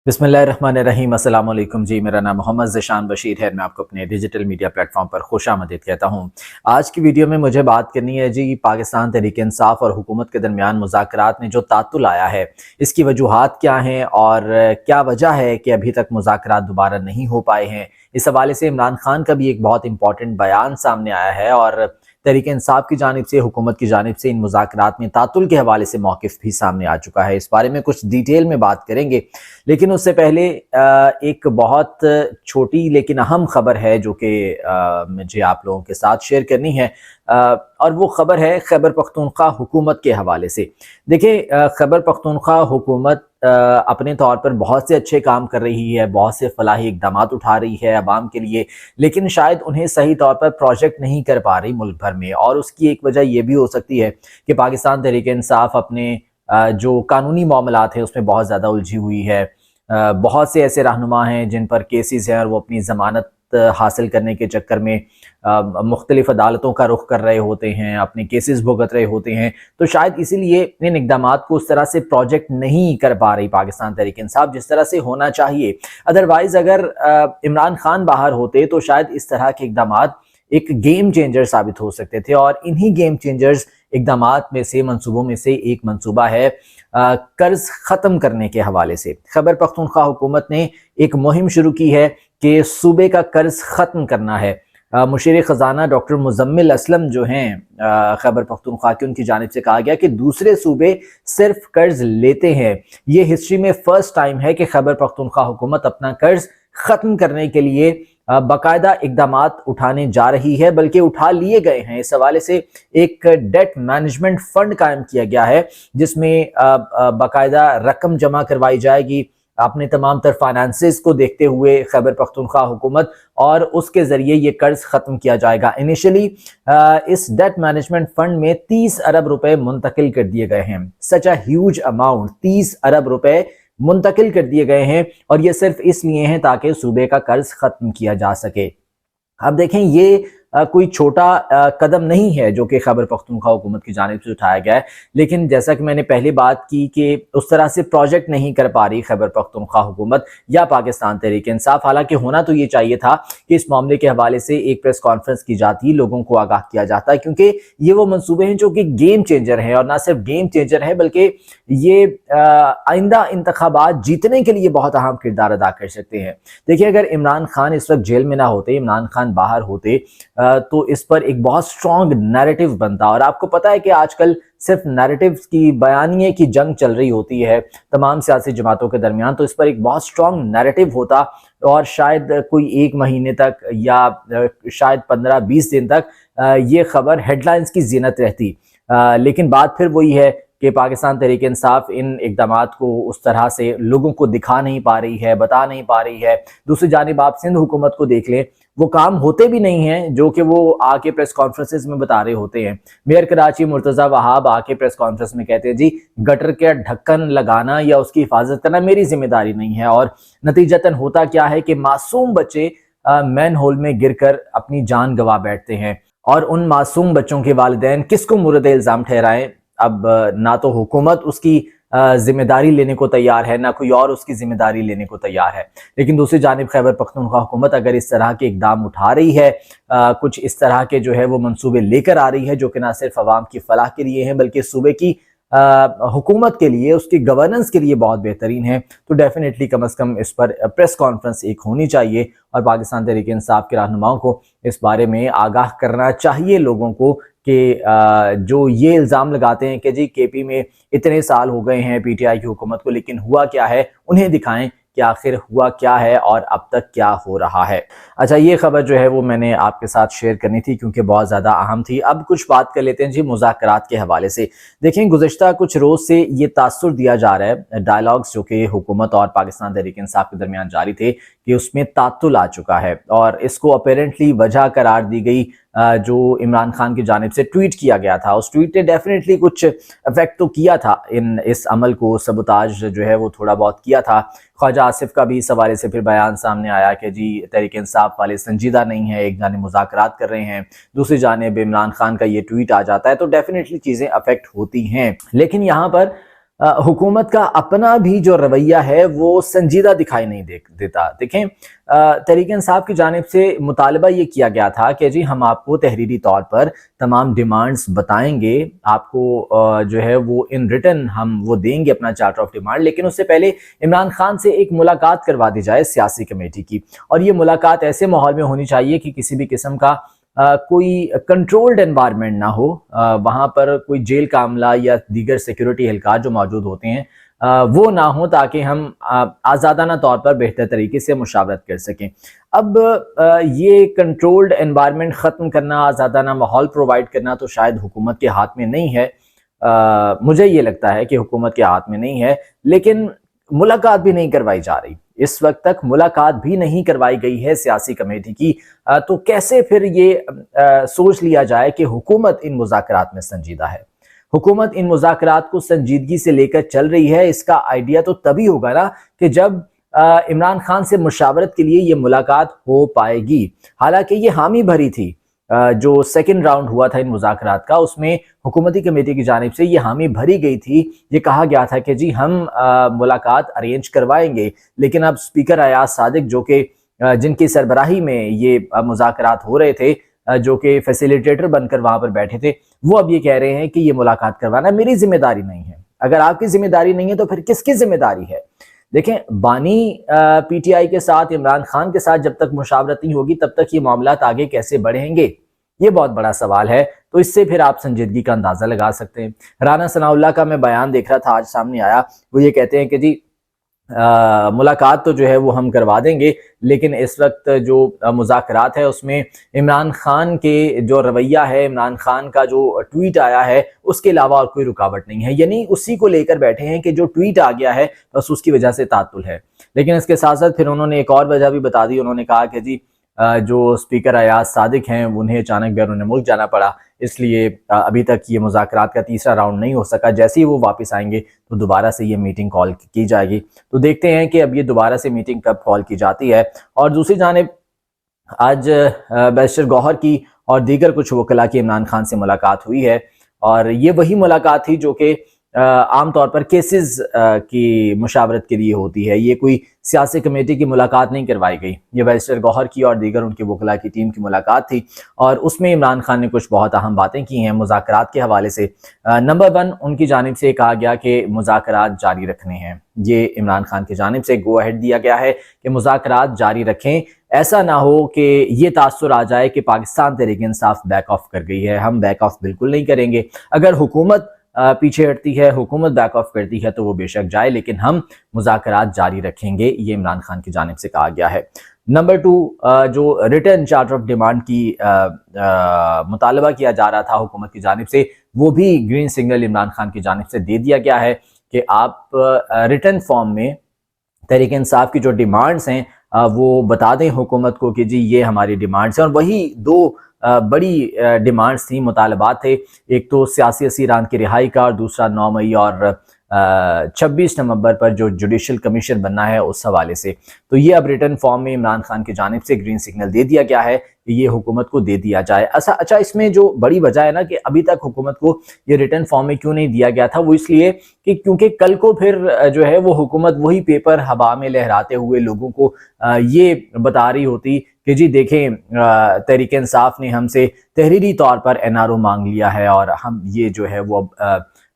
बिस्मिल्लाहिर्रहमानिर्रहीम। अस्सलाम वालेकुम जी। मेरा नाम मोहम्मद ज़ीशान बशीर है। मैं आपको अपने डिजिटल मीडिया प्लेटफॉर्म पर खुशामदीद कहता हूँ। आज की वीडियो में मुझे बात करनी है जी, पाकिस्तान तहरीक-ए-इंसाफ और हुकूमत के दरमियान मुज़ाकरात में जो तात्तुल आया है, इसकी वजूहात क्या हैं और क्या वजह है कि अभी तक मुज़ाकरात दोबारा नहीं हो पाए हैं। इस हवाले से इमरान खान का भी एक बहुत इंपॉर्टेंट बयान सामने आया है और तहरीक-ए-इंसाफ की जानिब से, हुकूमत की जानिब से इन मुज़ाकरात में तात्तुल के हवाले से मौक़िफ़ भी सामने आ चुका है। इस बारे में कुछ डिटेल में बात करेंगे, लेकिन उससे पहले एक बहुत छोटी लेकिन अहम खबर है जो कि मुझे आप लोगों के साथ शेयर करनी है, और वो खबर है खैबर पख्तूनख्वा हुकूमत के हवाले से। देखिए, खैबर पख्तूनख्वा हुकूमत अपने तौर पर बहुत से अच्छे काम कर रही है, बहुत से फलाही इक़दामात उठा रही है अवाम के लिए, लेकिन शायद उन्हें सही तौर पर प्रोजेक्ट नहीं कर पा रही मुल्क भर में। और उसकी एक वजह ये भी हो सकती है कि पाकिस्तान तहरीक-ए-इंसाफ अपने जो कानूनी मामलात हैं उसमें बहुत ज़्यादा उलझी हुई है। बहुत से ऐसे रहनुमा हैं जिन पर केसेस हैं और वो अपनी ज़मानत हासिल करने के चक्कर में मुख्तलिफ अदालतों का रुख कर रहे होते हैं, अपने केसेस भुगत रहे होते हैं। तो शायद इसीलिए इन इक़दामात को उस तरह से प्रोजेक्ट नहीं कर पा रही पाकिस्तान तहरीक-ए-इंसाफ जिस तरह से होना चाहिए। अदरवाइज़ अगर इमरान खान बाहर होते तो शायद इस तरह के इक़दामात एक गेम चेंजर साबित हो सकते थे। और इन्हीं गेम चेंजर्स इक़दामात में से, मंसूबों में से एक मंसूबा है कर्ज ख़त्म करने के हवाले से। खैबर पख्तूनख्वा हुकूमत ने एक मुहिम शुरू की है कि सूबे का कर्ज ख़त्म करना है। मुशीर ख़ज़ाना डॉक्टर मुज़म्मिल असलम जो हैं खैबर पख्तूनख्वा की, उनकी जानिब से कहा गया कि दूसरे सूबे सिर्फ कर्ज लेते हैं। ये हिस्ट्री में फ़र्स्ट टाइम है कि खैबर पख्तूनख्वा हुकूमत अपना कर्ज ख़त्म करने के लिए बाकायदा इक़दामात उठाने जा रही है, बल्कि उठा लिए गए हैं। इस हवाले से एक डेट मैनेजमेंट फ़ंड कायम किया गया है जिसमें बाकायदा रकम जमा करवाई जाएगी अपने तमाम तर फाइनेंसेस को देखते हुए खैबर पख्तूनख्वा हुकूमत, और उसके ज़रिए ये कर्ज ख़त्म किया जाएगा। इनिशियली इस डेट मैनेजमेंट फ़ंड में 30 अरब रुपए मुंतकिल कर दिए गए हैं। सच अ ह्यूज अमाउंट, 30 अरब रुपए मुंतकिल कर दिए गए हैं, और ये सिर्फ इसलिए हैं ताकि सूबे का कर्ज ख़त्म किया जा सके। अब देखें, ये कोई छोटा कदम नहीं है जो कि खैबर पख्तूनख्वा हुकूमत की जानिब से उठाया गया है, लेकिन जैसा कि मैंने पहले बात की कि उस तरह से प्रोजेक्ट नहीं कर पा रही खैबर पख्तूनख्वा हुकूमत या पाकिस्तान तहरीक-ए-इंसाफ। हालांकि होना तो ये चाहिए था कि इस मामले के हवाले से एक प्रेस कॉन्फ्रेंस की जाती, लोगों को आगाह किया जाता, क्योंकि ये वो मनसूबे हैं जो कि गेम चेंजर हैं, और ना सिर्फ गेम चेंजर है बल्कि ये आइंदा इंतखाबात जीतने के लिए बहुत अहम किरदार अदा कर सकते हैं। देखिए, अगर इमरान खान इस वक्त जेल में ना होते, इमरान खान बाहर होते, तो इस पर एक बहुत स्ट्रॉन्ग नैरेटिव बनता। और आपको पता है कि आजकल सिर्फ नैरेटिव्स की, बयानिए की जंग चल रही होती है तमाम सियासी जमातों के दरमियान, तो इस पर एक बहुत स्ट्रॉन्ग नैरेटिव होता और शायद कोई 1 महीने तक या शायद 15-20 दिन तक ये खबर हेडलाइंस की ज़ीनत रहती। लेकिन बात फिर वही है कि पाकिस्तान तहरीक-ए-इंसाफ इन इक़दामात को उस तरह से लोगों को दिखा नहीं पा रही है, बता नहीं पा रही है। दूसरी जानिब आप सिंध हुकूमत को देख लें, वो काम होते भी नहीं हैं जो कि वो आके प्रेस कॉन्फ्रेंसेस में बता रहे होते हैं। मेयर कराची मुर्तज़ा वहाब आके प्रेस कॉन्फ्रेंस में कहते हैं, जी गटर के ढक्कन लगाना या उसकी हिफाजत करना मेरी जिम्मेदारी नहीं है। और नतीजतन होता क्या है कि मासूम बच्चे मैन होल में गिरकर अपनी जान गंवा बैठते हैं, और उन मासूम बच्चों के वालिदैन किसको मुर्द इल्ज़ाम ठहराएं। अब ना तो हुकूमत उसकी जिम्मेदारी लेने को तैयार है, ना कोई और उसकी जिम्मेदारी लेने को तैयार है। लेकिन दूसरी जानिब खैबर पख्तूनख्वा हुकूमत अगर इस तरह के इकदाम उठा रही है, कुछ इस तरह के जो है वो मंसूबे लेकर आ रही है जो कि ना सिर्फ अवाम की फलाह के लिए हैं बल्कि सूबे की हुकूमत के लिए, उसकी गवर्नेंस के लिए बहुत बेहतरीन है, तो डेफिनेटली कम अज़ कम इस पर प्रेस कॉन्फ्रेंस एक होनी चाहिए और पाकिस्तान तहरीक-ए-इंसाफ के रहनुमाओं को इस बारे में आगाह करना चाहिए लोगों को कि जो ये इल्ज़ाम लगाते हैं कि जी केपी में इतने साल हो गए हैं पीटीआई की हुकूमत को, लेकिन हुआ क्या है, उन्हें दिखाएं कि आखिर हुआ क्या है और अब तक क्या हो रहा है। अच्छा, ये खबर जो है वो मैंने आपके साथ शेयर करनी थी क्योंकि बहुत ज़्यादा अहम थी। अब कुछ बात कर लेते हैं जी मुज़ाकरात के हवाले से। देखें, गुज़िश्ता कुछ रोज़ से ये तासुर दिया जा रहा है, डायलॉग्स जो कि हुकूमत और पाकिस्तान तहरीक-ए-इंसाफ के दरमियान जारी थे, कि उसमें तात्तुल आ चुका है, और इसको अपेरेंटली वजह करार दी गई जो इमरान खान की जानिब से ट्वीट किया गया था। उस ट्वीट ने डेफिनेटली कुछ इफेक्ट तो किया था, इस अमल को सबूताज जो है वो थोड़ा बहुत किया था। ख्वाजा आसिफ का भी इस हवाले से फिर बयान सामने आया कि जी तहरीक-ए-इंसाफ वाले संजीदा नहीं है, एक जानिब मुज़ाकरात कर रहे हैं, दूसरी जानिब इमरान खान का ये ट्वीट आ जाता है, तो डेफिनेटली चीज़ें अफेक्ट होती हैं। लेकिन यहाँ पर हुकूमत का अपना भी जो रवैया है वो संजीदा दिखाई नहीं देता। देखें, तहरीक इंसाफ की जानिब से मुतालबा ये किया गया था कि जी हम आपको तहरीरी तौर पर तमाम डिमांड्स बताएंगे, आपको जो है वो इन रिटन हम वो देंगे अपना चार्टर ऑफ डिमांड, लेकिन उससे पहले इमरान खान से एक मुलाकात करवा दी जाए सियासी कमेटी की। और ये मुलाकात ऐसे माहौल में होनी चाहिए कि किसी भी किस्म का कोई कंट्रोल्ड एनवायरनमेंट ना हो, वहाँ पर कोई जेल का अमला या दीगर सिक्योरिटी एहलकार जो मौजूद होते हैं वो ना हो, ताकि हम आज़ादाना तौर पर बेहतर तरीके से मुशावरत कर सकें। अब ये कंट्रोल्ड एनवायरनमेंट ख़त्म करना, आज़ादाना माहौल प्रोवाइड करना तो शायद हुकूमत के हाथ में नहीं है। मुझे ये लगता है कि हुकूमत के हाथ में नहीं है, लेकिन मुलाकात भी नहीं करवाई जा रही। इस वक्त तक मुलाकात भी नहीं करवाई गई है सियासी कमेटी की, तो कैसे फिर ये सोच लिया जाए कि हुकूमत इन मुज़ाकरात में संजीदा है। हुकूमत इन मुज़ाकरात को संजीदगी से लेकर चल रही है, इसका आइडिया तो तभी होगा ना कि जब इमरान खान से मुशावरत के लिए ये मुलाकात हो पाएगी। हालांकि ये हामी भरी थी, जो सेकंड राउंड हुआ था इन मुज़ाकरात का, उसमें हुकूमती कमेटी की जानिब से ये हामी भरी गई थी। ये कहा गया था कि जी हम मुलाकात अरेंज करवाएंगे, लेकिन अब स्पीकर अयाज सादिक जो कि जिनकी सरबराही में ये मुज़ाकरात हो रहे थे, जो कि फैसिलिटेटर बनकर वहाँ पर बैठे थे, वो अब ये कह रहे हैं कि ये मुलाकात करवाना मेरी जिम्मेदारी नहीं है। अगर आपकी जिम्मेदारी नहीं है तो फिर किसकी जिम्मेदारी है? देखें, बानी पीटीआई के साथ, इमरान खान के साथ जब तक मुशावरत नहीं होगी तब तक ये मामलात आगे कैसे बढ़ेंगे, ये बहुत बड़ा सवाल है। तो इससे फिर आप संजीदगी का अंदाजा लगा सकते हैं। राना सनाउल्लाह का मैं बयान देख रहा था, आज सामने आया, वो ये कहते हैं कि जी मुलाकात तो जो है वो हम करवा देंगे, लेकिन इस वक्त जो मुज़ाकरात है उसमें इमरान खान के जो रवैया है, इमरान खान का जो ट्वीट आया है, उसके अलावा और कोई रुकावट नहीं है। यानी उसी को लेकर बैठे हैं कि जो ट्वीट आ गया है बस उसकी वजह से तातुल है। लेकिन इसके साथ साथ फिर उन्होंने एक और वजह भी बता दी। उन्होंने कहा कि जी जो स्पीकर अयाज सादिक हैं उन्हें अचानक बैरून मुल्क जाना पड़ा, इसलिए अभी तक ये मुज़ाकरात का तीसरा राउंड नहीं हो सका। जैसे ही वो वापस आएंगे तो दोबारा से ये मीटिंग कॉल की जाएगी। तो देखते हैं कि अब ये दोबारा से मीटिंग कब कॉल की जाती है। और दूसरी जानिब आज बैरिस्टर गौहर की और दीगर कुछ वकला की इमरान खान से मुलाकात हुई है, और ये वही मुलाकात थी जो कि आमतौर पर केसेस की मुशावरत के लिए होती है। ये कोई सियासी कमेटी की मुलाकात नहीं करवाई गई, ये बैरिस्टर गौहर की और दीगर उनके वकला की टीम की मुलाकात थी, और उसमें इमरान खान ने कुछ बहुत अहम बातें की हैं मुज़ाकरात के हवाले से। नंबर 1, उनकी जानिब से कहा गया कि मुज़ाकरात जारी रखने हैं। ये इमरान खान की जानिब से गो अहेड दिया गया है कि मुज़ाकरात जारी रखें। ऐसा ना हो कि ये तासुर आ जाए कि पाकिस्तान तहरीक इंसाफ बैक ऑफ कर गई है। हम बैक ऑफ बिल्कुल नहीं करेंगे। अगर हुकूमत पीछे हटती है, हुकूमत बैक ऑफ करती है तो वो बेशक जाए, लेकिन हम मुज़ाकरात जारी रखेंगे, ये इमरान खान की जानिब से कहा गया है। नंबर 2, जो रिटर्न चार्टर ऑफ डिमांड की मुतालबा किया जा रहा था हुकूमत की जानिब से, वो भी ग्रीन सिग्नल इमरान खान की जानिब से दे दिया गया है कि आप रिटर्न फॉर्म में तहरीक इंसाफ की जो डिमांड्स हैं वो बता दें हुकूमत को कि जी ये हमारी डिमांड्स हैं। और वही 2 बड़ी डिमांड्स थी, मुतालबात थे। एक तो सियासी असीरान की रिहाई का, और दूसरा 9 मई और 26 नवंबर पर जो जुडिशल कमीशन बनना है उस हवाले से। तो ये अब रिटर्न फॉर्म में इमरान खान की जानिब से ग्रीन सिग्नल दे दिया गया है कि ये हुकूमत को दे दिया जाए। अच्छा, इसमें जो बड़ी वजह है ना कि अभी तक हुकूमत को ये रिटर्न फॉर्म में क्यों नहीं दिया गया था, वो इसलिए कि क्योंकि कल को फिर जो है वो हुकूमत वही पेपर हवा में लहराते हुए लोगों को ये बता रही होती कि जी देखें तहरीक इंसाफ ने हमसे तहरीरी तौर पर NRO मांग लिया है, और हम ये जो है वो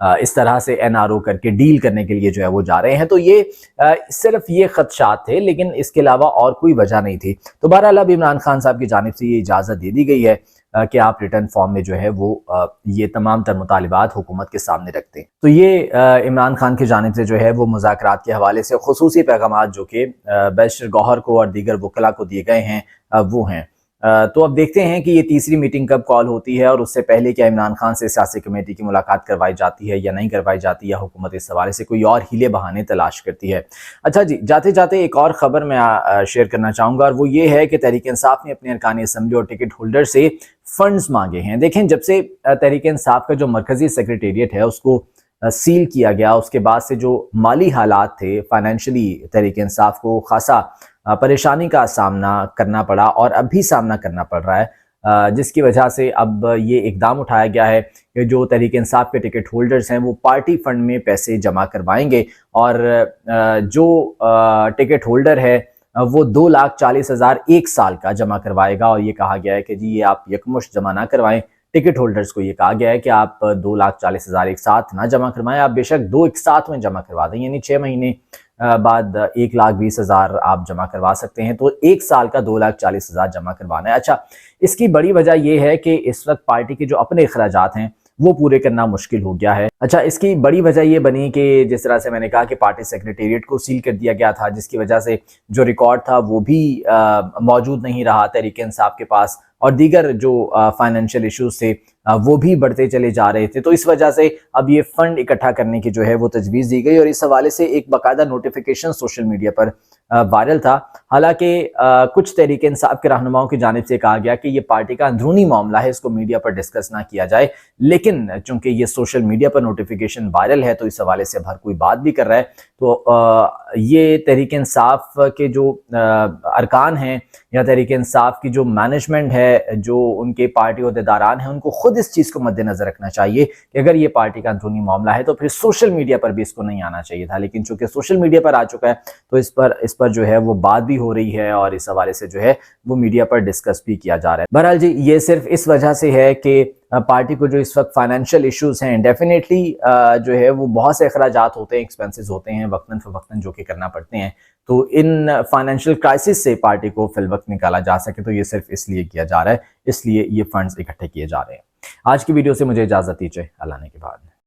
इस तरह से NRO करके डील करने के लिए जो है वो जा रहे हैं। तो ये सिर्फ ये खदशात थे, लेकिन इसके अलावा और कोई वजह नहीं थी। तो बहरहाल अब इमरान खान साहब की जानिब से ये इजाज़त दे दी गई है कि आप रिटर्न फॉर्म में जो है वो ये तमाम तर मुतालिबात हुकूमत के सामने रखते हैं। तो ये इमरान खान की जानिब से जो है वो मुज़ाकरात के हवाले से खुसूसी पैगामात जो कि बैरिस्टर गौहर को और दीगर वकला को दिए गए हैं वो हैं। तो अब देखते हैं कि ये तीसरी मीटिंग कब कॉल होती है, और उससे पहले क्या इमरान खान से सियासी कमेटी की मुलाकात करवाई जाती है या नहीं करवाई जाती, या हुकूमत इस हवाले से कोई और हीले बहाने तलाश करती है। अच्छा जी, जाते जाते एक और ख़बर मैं शेयर करना चाहूँगा, और वो ये है कि तहरीक इंसाफ ने अपने अरकान असम्बली और टिकट होल्डर से फंड्स मांगे हैं। देखें, जब से तहरीक इंसाफ का जो मरकज़ी सेक्रेटेरिएट है उसको सील किया गया, उसके बाद से जो माली हालात थे, फाइनेंशियली तहरीक इंसाफ को खासा परेशानी का सामना करना पड़ा, और अब भी सामना करना पड़ रहा है। जिसकी वजह से अब ये इकदाम उठाया गया है कि जो तहरीक इंसाफ के टिकट होल्डर्स हैं वो पार्टी फंड में पैसे जमा करवाएंगे और जो टिकट होल्डर है वो 2,40,000 एक साल का जमा करवाएगा। और ये कहा गया है कि जी ये आप यकमुश्त जमा ना करवाएं, टिकट होल्डर्स को ये कहा गया है कि आप 2,40,000 एक साथ ना जमा करवाएं, आप बेशक दो एक साथ में जमा करवा दें, यानी 6 महीने बाद 1,20,000 आप जमा करवा सकते हैं, तो एक साल का 2,40,000 जमा करवाना है। अच्छा, इसकी बड़ी वजह यह है कि इस वक्त पार्टी के जो अपने अखराजात हैं वो पूरे करना मुश्किल हो गया है। अच्छा, इसकी बड़ी वजह ये बनी कि जिस तरह से मैंने कहा कि पार्टी सेक्रेटेरिएट को सील कर दिया गया था, जिसकी वजह से जो रिकॉर्ड था वो भी मौजूद नहीं रहा तहरीक इंसाफ के पास, और दीगर जो फाइनेंशियल इश्यूज थे वो भी बढ़ते चले जा रहे थे। तो इस वजह से अब ये फंड इकट्ठा करने की जो है वो तजवीज़ दी गई और इस हवाले से एक बाकायदा नोटिफिकेशन सोशल मीडिया पर वायरल था। हालांकि कुछ तहरीक इंसाफ के रहनुमाओं की जानिब से कहा गया कि ये पार्टी का अंदरूनी मामला है, इसको मीडिया पर डिस्कस ना किया जाए, लेकिन चूंकि ये सोशल मीडिया पर नोटिफिकेशन वायरल है तो इस हवाले से अब हर कोई बात भी कर रहा है। तो ये तहरीक इंसाफ के जो अरकान हैं या तहरीक इंसाफ की जो मैनेजमेंट है, जो उनके पार्टी अहदेदारान हैं, उनको खुद इस चीज़ को मद्देनजर रखना चाहिए कि अगर ये पार्टी का अंदरूनी मामला है तो फिर सोशल मीडिया पर भी इसको नहीं आना चाहिए था। लेकिन चूंकि सोशल मीडिया पर आ चुका है तो इस पर जो है वो बात भी हो रही है और इस हवाले से जो है वो मीडिया पर डिस्कस भी किया जा रहा है। बहरहाल जी, ये सिर्फ इस वजह से है कि पार्टी को जो इस वक्त फाइनेंशियल इश्यूज हैं, डेफिनेटली जो है वो बहुत से अखराजात होते हैं, एक्सपेंसेस होते हैं वक्तन फवक्तन जो कि करना पड़ते हैं। तो इन फाइनेंशियल क्राइसिस से पार्टी को फिल वक्त निकाला जा सके तो ये सिर्फ इसलिए किया जा रहा है, इसलिए ये फंड्स इकट्ठे किए जा रहे हैं। आज की वीडियो से मुझे इजाज़त दीजिए, अल्लाह ने के बाद।